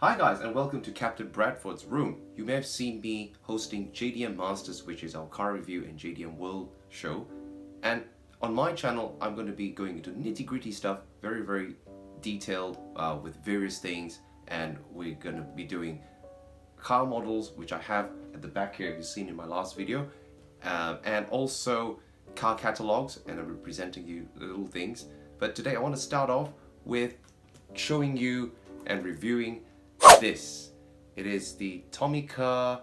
Hi guys, and welcome to Captain Bradford's room. You may have seen me hosting JDM Masters, which is our car review and JDM World show. And on my channel, I'm going to be going into nitty-gritty stuff, very detailed with various things. And we're going to be doing car models, which I have at the back here, you've seen in my last video. And also car catalogs, and I'm presenting you little things. But today I want to start off with showing you and reviewing this. It is the Tomica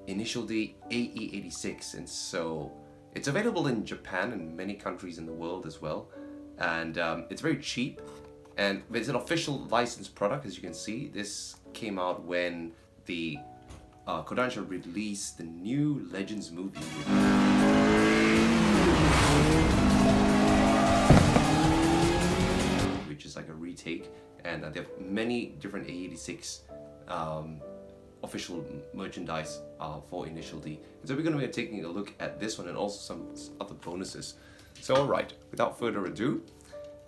Initial D AE86, and so it's available in Japan and many countries in the world as well, and it's very cheap, and it's an official licensed product. As you can see, this came out when the Kodansha released the new Legends movie, which is like a retake, and they have many different AE86 official merchandise for Initial D. And so we're going to be taking a look at this one and also some other bonuses. So alright, without further ado,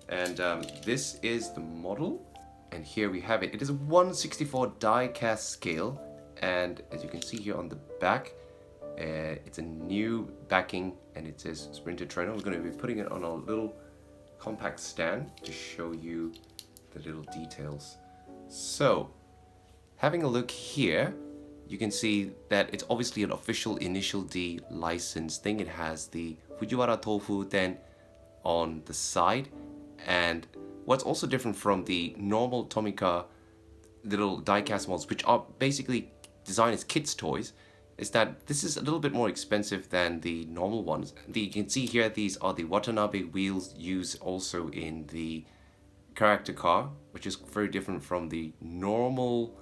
and this is the model, and here we have it. It is a 1/64 die-cast scale, and as you can see here on the back, it's a new backing, and it says Sprinter Trainer. We're going to be putting it on a little compact stand to show you the little details. So, having a look here, you can see that it's obviously an official Initial D license thing. It has the Fujiwara Tofu Den on the side, and what's also different from the normal Tomica little die-cast models, which are basically designed as kids' toys, is that this is a little bit more expensive than the normal ones. You can see here, these are the Watanabe wheels used also in the character car, which is very different from the normal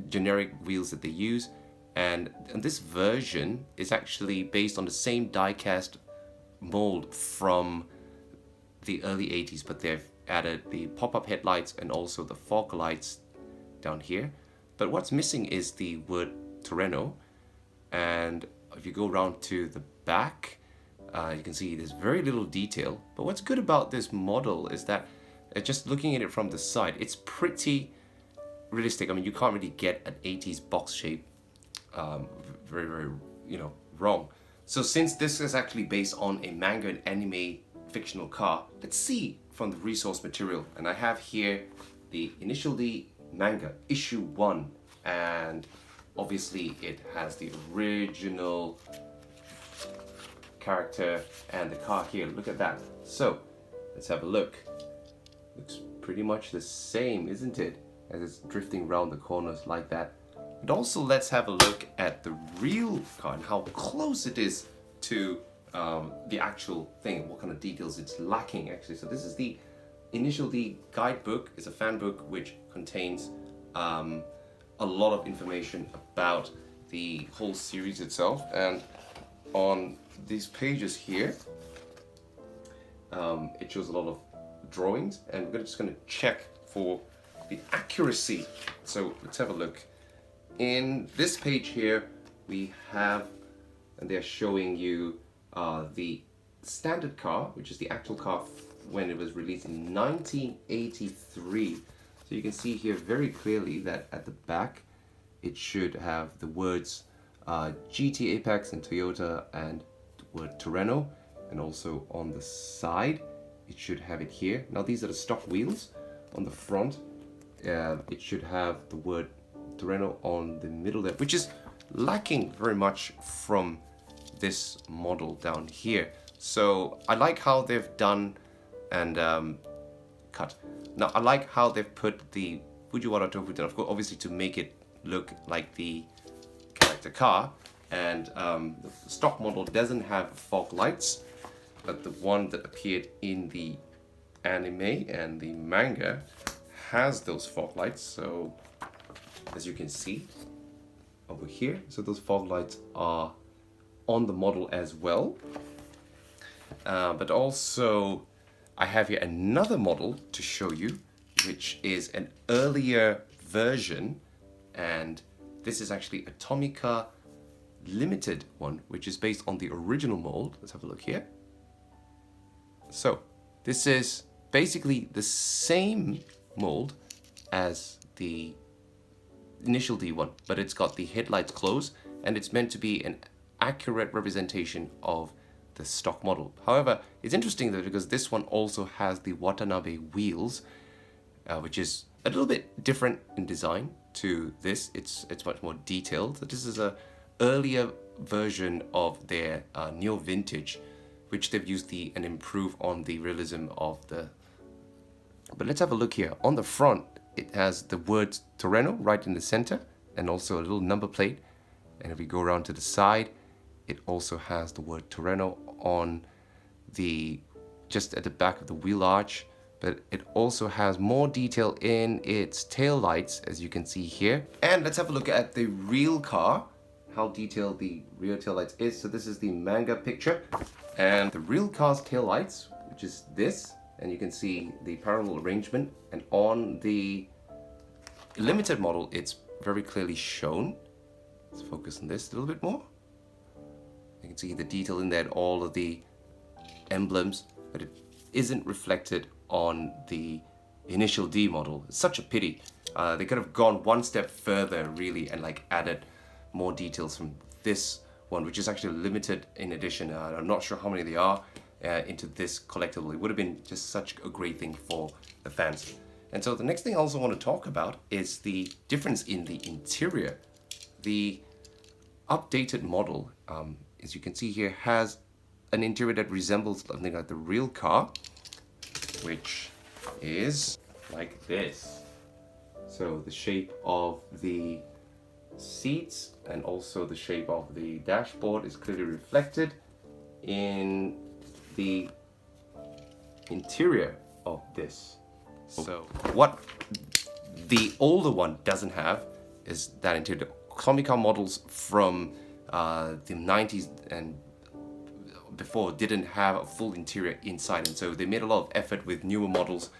generic wheels that they use. And this version is actually based on the same die-cast mold from the early 80s, but they've added the pop-up headlights and also the fog lights down here. But what's missing is the word Torreno, and if you go around to the back, you can see there's very little detail. But what's good about this model is that just looking at it from the side, it's pretty realistic. I mean, you can't really get an 80s box shape very wrong. So since this is actually based on a manga and anime fictional car, let's see from the resource material. And I have here the Initial D manga issue 1, and obviously it has the original character and the car here. Look at that. So let's have a look. Looks pretty much the same, isn't it? As it's drifting around the corners like that. And also let's have a look at the real car and how close it is to the actual thing, what kind of details it's lacking actually. So this is the Initial D guidebook. It's a fan book which contains a lot of information about the whole series itself. And on these pages here, it shows a lot of drawings, and we're just going to check for the accuracy. So let's have a look. In this page here, we have, and they're showing you the standard car, which is the actual car when it was released in 1983. So you can see here very clearly that at the back, it should have the words GT Apex and Toyota and the word Torreno, and also on the side, it should have it here. Now these are the stock wheels. On the front, it should have the word Torreno on the middle there, which is lacking very much from this model down here. So I like how they've done and cut. Now I like how they've put the Fujiwara Tofu Den, of course, obviously to make it look like the character car. And the stock model doesn't have fog lights, but the one that appeared in the anime and the manga has those fog lights. So as you can see over here, so those fog lights are on the model as well. But also I have here another model to show you, which is an earlier version, and this is actually a Tomica Limited one, which is based on the original mold. Let's have a look here. So this is basically the same mold as the initial D one, but it's got the headlights closed, and it's meant to be an accurate representation of the stock model. However, it's interesting though because this one also has the Watanabe wheels, which is a little bit different in design to this. It's much more detailed. So this is a earlier version of their neo vintage, which they've used and improved on the realism of the. But let's have a look here. On the front, it has the word Torreno right in the center, and also a little number plate. And if we go around to the side, it also has the word Torreno on just at the back of the wheel arch. But it also has more detail in its tail lights, as you can see here. And let's have a look at the real car, how detailed the rear tail lights is. So this is the manga picture, and the real car's tail lights, which is this, and you can see the parallel arrangement. And on the limited model, it's very clearly shown. Let's focus on this a little bit more. You can see the detail in there, all of the emblems, but it isn't reflected on the initial D model. It's such a pity. They could have gone one step further really and like added more details from this one, which is actually limited in edition. I'm not sure how many they are into this collectible. It would have been just such a great thing for the fans. And so the next thing I also want to talk about is the difference in the interior. The updated model, as you can see here, has an interior that resembles something like the real car, which is like this. So the shape of the seats and also the shape of the dashboard is clearly reflected in the interior of this. So what the older one doesn't have is that interior. Tomica models from the 90s and before didn't have a full interior inside, and so they made a lot of effort with newer models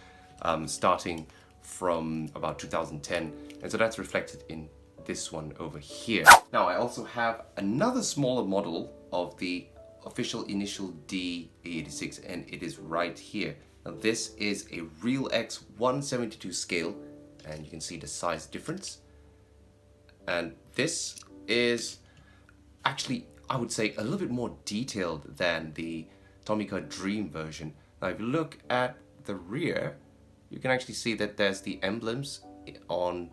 starting from about 2010, and so that's reflected in this one over here. Now I also have another smaller model of the official initial D AE86, and it is right here. Now this is a Real X 172 scale, and you can see the size difference. And this is actually, I would say, a little bit more detailed than the Tomica Dream version. Now if you look at the rear, you can actually see that there's the emblems on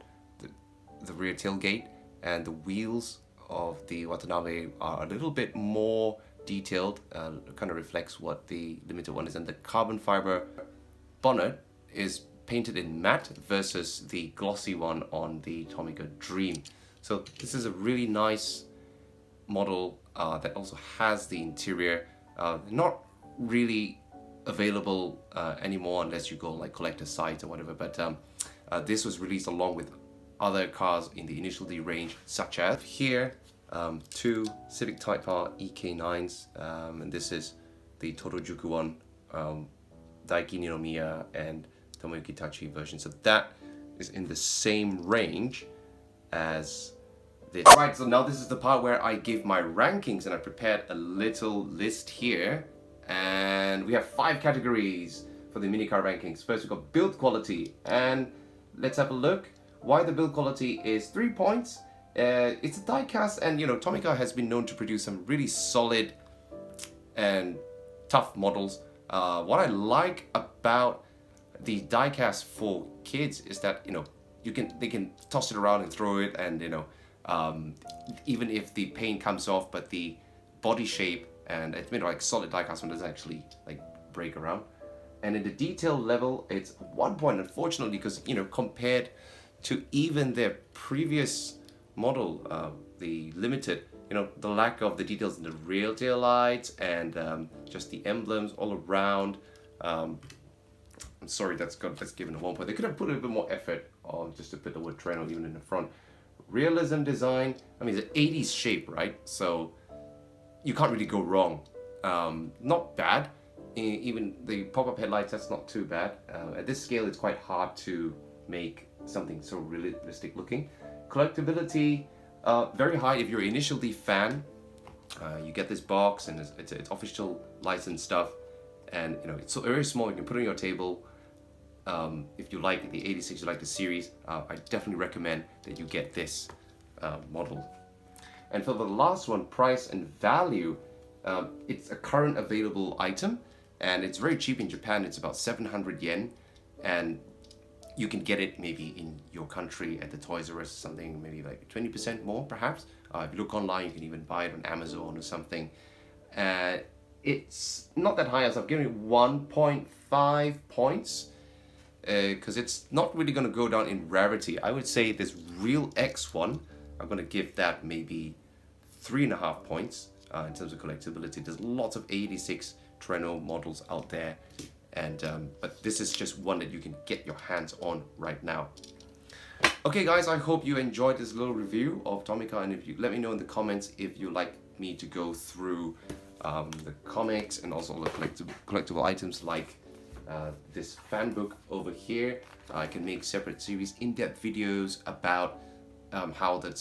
the rear tailgate, and the wheels of the Watanabe are a little bit more detailed, kind of reflects what the limited one is, and the carbon fiber bonnet is painted in matte versus the glossy one on the Tomica Dream. So this is a really nice model that also has the interior, not really available anymore unless you go like collector sites or whatever, but this was released along with other cars in the initial D range, such as here, two Civic Type R EK9s, and this is the Todojuku one, Daiki Ninomiya and Tomoyuki Tachi version. So that is in the same range as this. Right, so now this is the part where I give my rankings, and I prepared a little list here, and we have 5 categories for the minicar rankings. First we've got build quality, and let's have a look. Why the build quality is 3 points. It's a diecast, and you know, Tomica has been known to produce some really solid and tough models. What I like about the diecast for kids is that, you know, they can toss it around and throw it, and you know, even if the paint comes off, but the body shape, and it's made of like solid diecast, one doesn't actually like break around. And in the detail level, it's 1 point, unfortunately, because you know, compared to even their previous model, the limited, you know, the lack of the details in the rear tail lights and just the emblems all around. I'm sorry, that's given a 1 point. They could have put a bit more effort on just to put the word Treno even in the front. Realism design, I mean, it's an 80s shape, right? So you can't really go wrong. Not bad. Even the pop-up headlights, that's not too bad. At this scale, it's quite hard to make something so realistic looking. Collectability, very high. If you're an initial D fan, you get this box, and it's official licensed stuff, and you know, it's so very small. You can put it on your table. if you like the 86, you like the series, I definitely recommend that you get this model. And for the last one, price and value, it's a current available item, and it's very cheap in Japan. It's about 700 yen, and you can get it maybe in your country at the Toys R Us or something, maybe like 20% more perhaps. If you look online, you can even buy it on Amazon or something. It's not that high, as I've given it 1.5 points, because it's not really going to go down in rarity. I would say this Real X one, I'm going to give that maybe 3.5 points in terms of collectability. There's lots of 86 Treno models out there, and but this is just one that you can get your hands on right now. Okay guys, I hope you enjoyed this little review of Tomica, and if you let me know in the comments if you like me to go through the comics and also all the collectible items like this fan book over here. I can make separate series, in-depth videos about how the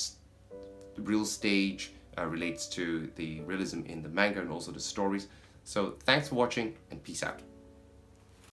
real stage relates to the realism in the manga and also the stories. So thanks for watching, and peace out.